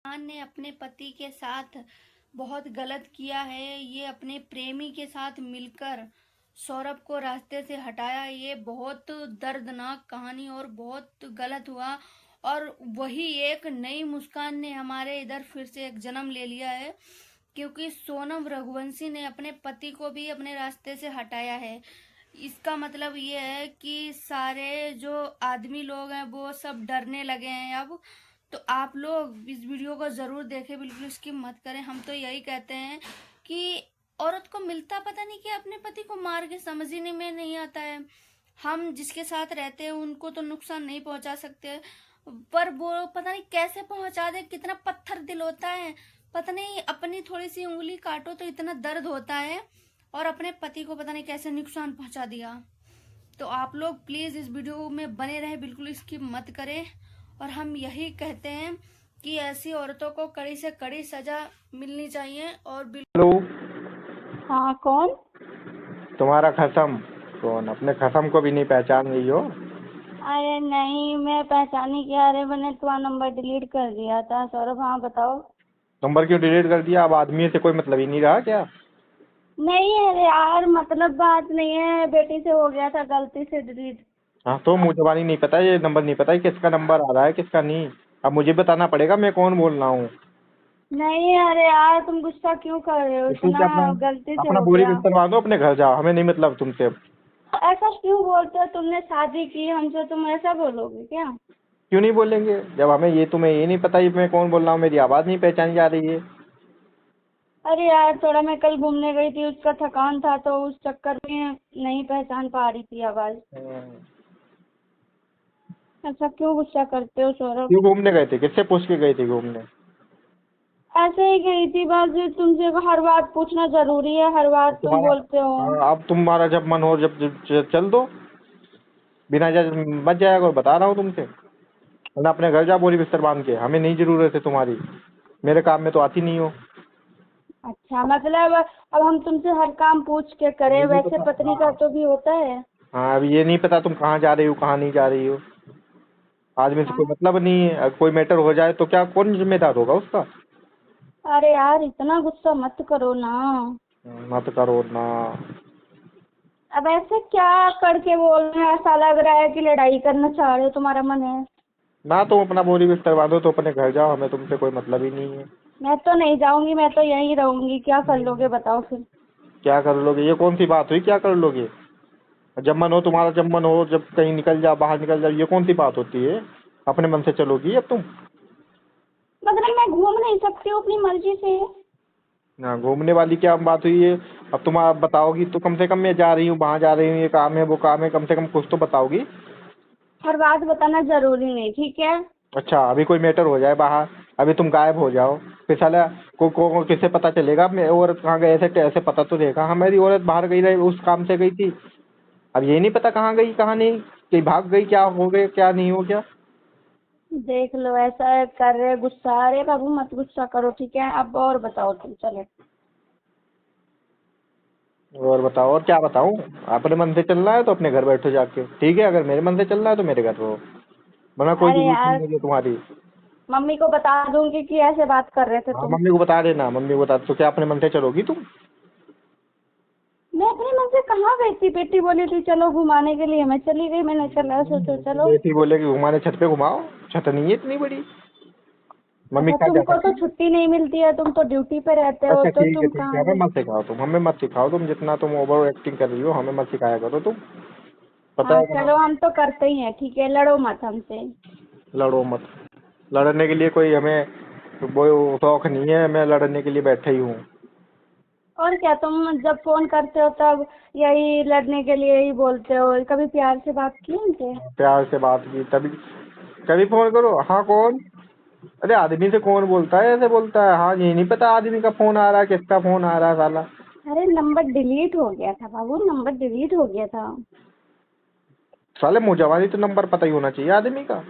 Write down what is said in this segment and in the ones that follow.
खान ने अपने पति के साथ बहुत गलत किया है। ये अपने प्रेमी के साथ मिलकर सौरभ को रास्ते से हटाया। ये बहुत दर्दनाक कहानी और बहुत गलत हुआ। और वही एक नई मुस्कान ने हमारे इधर फिर से एक जन्म ले लिया है, क्योंकि सोनम रघुवंशी ने अपने पति को भी अपने रास्ते से हटाया है। इसका मतलब ये है कि सारे जो आदमी लोग हैं वो सब डरने लगे हैं अब। तो आप लोग इस वीडियो को जरूर देखें, बिल्कुल स्किप मत करें। हम तो यही कहते हैं कि औरत को मिलता पता नहीं कि अपने पति को मार के समझने में नहीं आता है। हम जिसके साथ रहते हैं उनको तो नुकसान नहीं पहुंचा सकते, पर वो पता नहीं कैसे पहुंचा दे। कितना पत्थर दिल होता है, पता नहीं। अपनी थोड़ी सी उंगली काटो तो इतना दर्द होता है, और अपने पति को पता नहीं कैसे नुकसान पहुंचा दिया। तो आप लोग प्लीज इस वीडियो में बने रहे, बिल्कुल स्किप मत करें। और हम यही कहते हैं कि ऐसी औरतों को कड़ी से कड़ी सजा मिलनी चाहिए। और हेलो, हाँ कौन? तुम्हारा खसम कौन? अपने खसम को भी नहीं पहचान गई हो? अरे नहीं, मैं पहचानी क्या? अरे मैंने तुम्हारा नंबर डिलीट कर दिया था सौरभ। हाँ बताओ। नंबर क्यों डिलीट कर दिया? अब आदमी से कोई मतलब ही नहीं रहा क्या? नहीं अरे यार, मतलब बात नहीं है, बेटी से हो गया था गलती से डिलीट। हाँ तो मुझे वाली नहीं पता, ये नंबर नहीं पता किसका नंबर आ रहा है किसका नहीं। अब मुझे बताना पड़ेगा मैं कौन बोल रहा हूँ। नहीं अरे यार, तुम गुस्सा क्यों कर रहे हो? तो ठीक है, अपना इतना गलती से अपना हो बोरी गया। बिस्तर बांधो, अपने घर जाओ, हमें नहीं मतलब तुमसे। ऐसा क्यों बोलते हो? तुमने शादी की हमसे, तुम ऐसा बोलोगे क्या? क्यों नहीं बोलेंगे? जब हमें ये तुम्हें ये नहीं पता ये मैं कौन बोल रहा हूँ, मेरी आवाज नहीं पहचानी जा रही है। अरे यार, थोड़ा मैं कल घूमने गई थी, उसका थकान था तो उस चक्कर में नहीं पहचान पा रही थी आवाज। ऐसा क्यों गुस्सा करते हो सौरभ? क्यों घूमने गए थे? किससे पूछ के गई थी घूमने? ऐसे ही गई थी बस। तुमसे हर बात पूछना जरूरी है? हर बात तुम तुम्हारा बोलते हो। हाँ, अब तुम्हारा जब मन हो जब चल दो, बिना बच जाएगा। और बता रहा हूँ तुमसे, वरना अपने घर जा बोरी बिस्तर बांध के। हमें नहीं जरूरत है तुम्हारी, मेरे काम में तो आती नहीं हो। अच्छा, मतलब अब हम तुमसे हर काम पूछ के करें? ये नहीं वैसे पता। पत्नी का हाँ तो भी होता है। हाँ, अब ये नहीं पता तुम कहाँ जा रही हो कहाँ नहीं जा रही हो। आदमी से कोई हाँ। मतलब नहीं है। अगर कोई मैटर हो जाए तो क्या कौन जिम्मेदार होगा उसका? अरे यार, इतना गुस्सा मत करो ना। मत करो ना। अब ऐसे क्या करके बोल रहे हैं? ऐसा लग रहा है कि लड़ाई करना चाह रहे हो, तुम्हारा मन है। ना तुम अपना बोरी बिस्तर बांधो तो अपने घर जाओ, हमें तुमसे कोई मतलब ही नहीं है। मैं तो नहीं जाऊंगी, मैं तो यहीं रहूंगी। क्या कर लोगे बताओ फिर? क्या कर लोगे? ये कौन सी बात हुई? क्या कर लोगे? जब मन हो तुम्हारा, जब मन हो जब कहीं निकल जाओ, बाहर निकल जाओ, ये कौन सी बात होती है? अपने मन से चलोगी अब तुम? मतलब मैं घूम नहीं सकती हूँ अपनी मर्जी से? ना, घूमने वाली क्या बात हुई है? अब तुम आप बताओगी तो कम से कम मैं जा रही हूँ वहाँ जा रही हूँ, ये काम है वो काम है, कम से कम कुछ तो बताओगी। हर बात बताना जरूरी नहीं, ठीक है? अच्छा, अभी कोई मैटर हो जाए बाहर, अभी तुम गायब हो जाओ, फिर साला को किसे पता चलेगा मैं औरत कहाँ गए? ऐसे ऐसे पता तो रहेगा हाँ मेरी औरत बाहर गई रही, उस काम से गई थी। अब ये नहीं पता कहाँ गई कहाँ नहीं, कहीं भाग गई, क्या हो गया क्या नहीं हो गया। देख लो, ऐसा कर रहे गुस्सा। अरे बाबू मत गुस्सा करो, ठीक है? अब और बताओ तुम, चले। और बताओ, और क्या बताऊँ? अपने मन से चलना है तो अपने घर बैठो जाके, ठीक है? अगर मेरे मन से चलना है तो मेरे घर रहो, वरना कोई अरे जरूरत नहीं यार, मुझे तुम्हारी। मम्मी को बता दूंगी कि ऐसे बात कर रहे थे हाँ, तुम। मम्मी को बता देना, मम्मी को बता। तो क्या अपने मन से चलोगी तुम? मैं अपने मन से कहाँ गई थी? बेटी बोली थी चलो घुमाने के लिए, मैं चली गई। मैंने चला सोचो चलो। बेटी बोलेगी घुमाने, छत पे घुमाओ। छत नहीं है इतनी बड़ी, मम्मी अच्छा, क्या जा तुमको तो सकती है? छुट्टी नहीं मिलती है, तुम तो ड्यूटी पे रहते हो, अच्छा तो ठीक है तुम ठीक है, कहाँ हमें गए? मत सिखाओ तुम, हमें मत सिखाओ तुम। जितना तुम ओवर एक्टिंग कर रही हो हमें मत सिखाया करो तुम, पता हाँ है कि चलो, हम तो करते ही हैं, ठीक है? लड़ो मत हमसे। लड़ो मत। लड़ने के लिए कोई हमें वो शौक नहीं है, मैं लड़ने के लिए बैठे ही हूँ। और क्या, तुम जब फोन करते हो तब यही लड़ने के लिए ही बोलते हो। कभी प्यार से बात की हमसे? प्यार से बात की तभी कभी फोन करो। हाँ कौन? अरे आदमी से कौन बोलता है ऐसे बोलता है? हाँ, ये नहीं पता आदमी का फोन आ रहा है किसका फोन आ रहा है साला। अरे नंबर डिलीट हो गया था बाबू, नंबर डिलीट हो गया था। साले मुँह जवानी तो नंबर पता ही होना चाहिए आदमी का।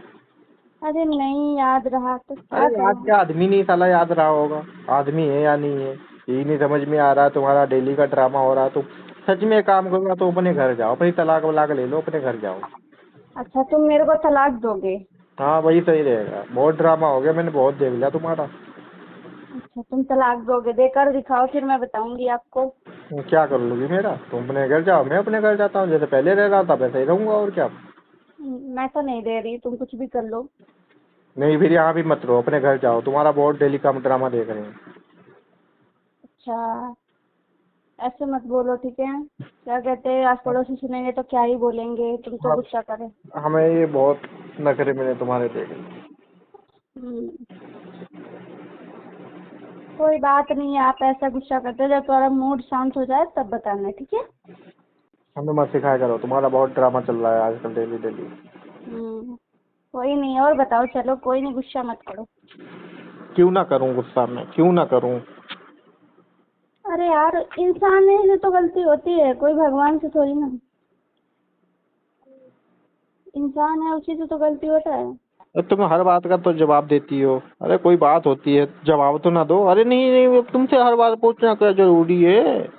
अरे नहीं याद रहा तो अरे क्या आज करूँ? क्या आदमी नहीं साला याद रहा होगा, आदमी है या नहीं है यही नहीं समझ में आ रहा। तुम्हारा डेली का ड्रामा हो रहा। तुम सच में काम करोगा तो अपने घर जाओ, अपनी तलाक वलाक ले लो, अपने घर जाओ। अच्छा, तुम मेरे को तलाक दोगे? हाँ वही सही रहेगा। बहुत ड्रामा हो गया, मैंने बहुत देख लिया तुम्हारा। अच्छा, तुम तलाक दोगे, देकर दिखाओ फिर मैं बताऊंगी आपको। क्या कर लोगी मेरा? तुम अपने घर जाओ, मैं अपने घर जाता हूँ, जैसे पहले रह रहा था वैसे ही रहूंगा, और क्या। मैं तो नहीं दे रही, तुम कुछ भी कर लो। नहीं, फिर यहाँ भी मत रहो, अपने घर जाओ, तुम्हारा बहुत डेली का ड्रामा देख रहे हैं। अच्छा, ऐसे मत बोलो ठीक है। क्या कहते हैं, आस पड़ोसी सुनेंगे तो क्या ही बोलेंगे, तुम तो हाँ, गुस्सा करे। हमें ये बहुत नखरे मैंने तुम्हारे देखे। हम्म, कोई बात नहीं है, आप ऐसा गुस्सा करते हो, जब तुम्हारा मूड शांत हो जाए तब बताना, ठीक है। हमें मत सिखाया करो, तुम्हारा बहुत ड्रामा चल रहा है आजकल डेली डेली। कोई नहीं, और बताओ, चलो कोई नहीं, गुस्सा मत करो। क्यों ना करूँ गुस्सा मैं, क्यों ना करूँ? अरे यार, इंसान है जो तो गलती होती है, कोई भगवान से थोड़ी ना। इंसान है, उसी से तो गलती होता है। तुम हर बात का तो जवाब देती हो। अरे कोई बात होती है, जवाब तो ना दो। अरे नहीं नहीं, अब तुमसे हर बात पूछना क्या जरूरी है?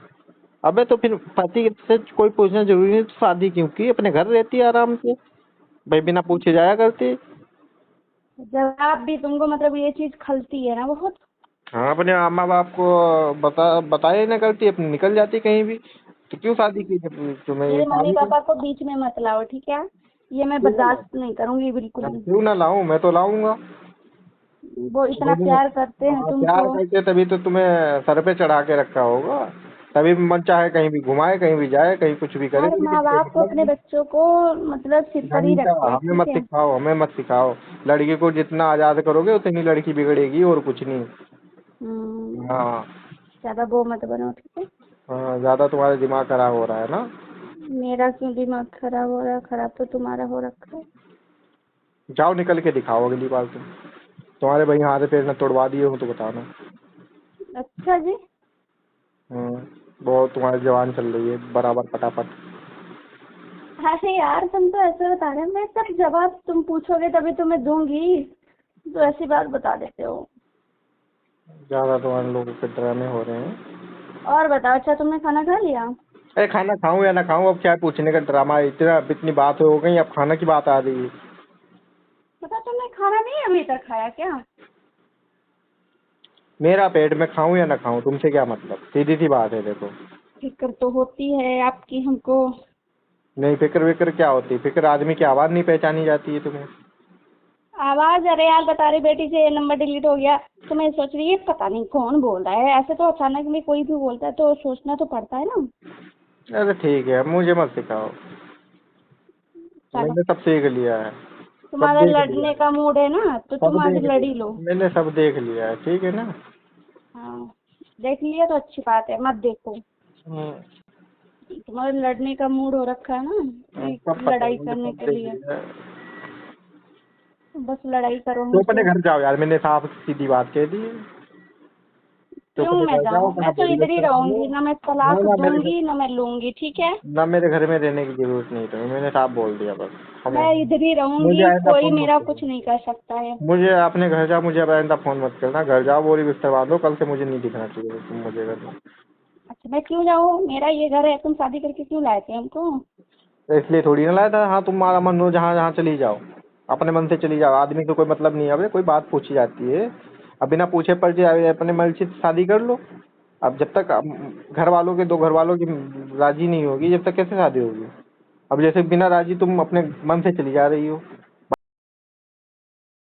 अबे तो फिर पति से कोई पूछना जरूरी नहीं तो शादी क्यों की? अपने घर रहती है आराम से, भाई बिना पूछे जाया करती। जवाब भी तुमको, मतलब ये चीज खलती है ना बहुत। हाँ, अपने माँ बाप को बताए ना करती, अपनी निकल जाती कहीं भी, तो क्यों शादी की जब तुम्हें ये मेरे मम्मी शादी पापा को बीच में मत लाओ, ठीक है। ये मैं क्यों ना बर्दाश्त लाऊं? नहीं करूंगी बिल्कुल भी। क्यों ना लाऊं? मैं तो लाऊंगा। वो इतना प्यार करते हैं हाँ, प्यार तुमको। करते तभी तो तुम्हें सर पे चढ़ा के रखा होगा, तभी मन चाहे कहीं भी घुमाए, कहीं भी जाए, कहीं कुछ भी करे, हर लेकिन माँ कोई बाप मतलब अपने नहीं। बच्चों को मतलब सिर पर ही नहीं, रखते हैं, हमें ठीक मत है। सिखाओ, हमें मत सिखाओ। लड़की को जितना आजाद करोगे उतनी लड़की बिगड़ेगी, और कुछ नहीं। हम्म, हाँ। ज्यादा वो मत बनो, ठीक है। हाँ, ज्यादा तुम्हारा दिमाग खराब हो रहा है ना। मेरा क्यों दिमाग खराब हो रहा है? खराब तो तुम्हारा हो रखा है। जाओ, निकल के दिखाओ अगली बार तुम। तुम्हारे भाई हाथ पैर न तोड़वा दिए हो तो बताना। अच्छा जी। बहुत तुम्हारी जवान चल रही है बराबर फटाफट। अरे यार, तुम तो ऐसे बता रहे हो, मैं सब जवाब तुम पूछोगे तभी तो मैं दूंगी, तो ऐसी बात बता देते हो। ज्यादा तुम्हारे लोगों के ड्रामे हो रहे हैं। और बताओ, अच्छा तुमने खाना खा लिया? अरे खाना खाऊं या ना खाऊं, अब क्या पूछने का ड्रामा है? इतनी बात हो गई, अब खाना की बात आ रही है। पता, तुमने खाना नहीं अभी तक खाया क्या? मेरा पेट, में खाऊं या ना खाऊं, तुमसे क्या मतलब? सीधी सी बात है देखो। फिक्र तो होती है आपकी हमको। नहीं, फिक्र विक्र क्या होती? फिक्र आदमी की आवाज नहीं पहचानी जाती है तुम्हें? आवाज, अरे यार बता रही, बेटी से नंबर डिलीट हो गया तो मैं सोच रही है पता नहीं कौन बोल रहा है, ऐसे तो अचानक में कोई भी बोलता है तो सोचना तो पड़ता है ना। अरे ठीक है, मुझे मत सिखाओ, चलो, मैंने सब सीख लिया है। सब तुम्हारा देख लिया लड़ने है। का मूड है ना, तो सब तुम आज देख लड़ ही लिया लो। है। मैंने सब देख लिया है, ठीक है ना। हाँ, देख लिया तो अच्छी बात है, मत देखो। हम्म, तुम्हारा लड़ने का मूड हो रखा है ना, कि सब पता है लड़ाई मुझे, करने सब के देख लिए। लिया है। बस लड़ाई करो तो अपने हमसे। घर जाओ यार, मैंने साफ सीधी बात कह दी है। तो क्यों अपने मैं घर जाओ, जाऊँ? अपना मैं तो बॉडी इधर वॉश ही करा लो। रहूंगी, ना मैं ना तलाक ना मेरे घर, दूंगी ना मैं लूंगी, ठीक है। ना मेरे घर में रहने की जरूरत नहीं तुम्हें, मैंने साफ बोल दिया बस। हमें, मैं इधर ही मुझे रहूंगी, आइंदा कोई फोन मत मेरा कुछ करो। नहीं कर सकता है। मुझे अपने घर जाओ, मुझे अब आइंदा फोन मत करना। घर जाओ, बोरी बिस्तर बांधो, कल से मुझे नहीं दिखना चाहिए तुम मुझे घर में। अच्छा, मैं क्यों जाऊँ? मेरा ये घर है, तुम शादी करके क्यों लाए थे हमको? तो इसलिए थोड़ी ना लाया था। हाँ, तुम्हारा मन हो जहाँ जहाँ चली जाओ, अपने मन से चली जाओ, आदमी को कोई मतलब नहीं है। अबे कोई बात पूछी जाती है? अब बिना पूछे पड़ अपने मर्जी से शादी कर लो। अब जब तक घर वालों के, दो घर वालों की राजी नहीं होगी, जब तक कैसे शादी होगी? अब जैसे बिना राजी तुम अपने मन से चली जा रही हो,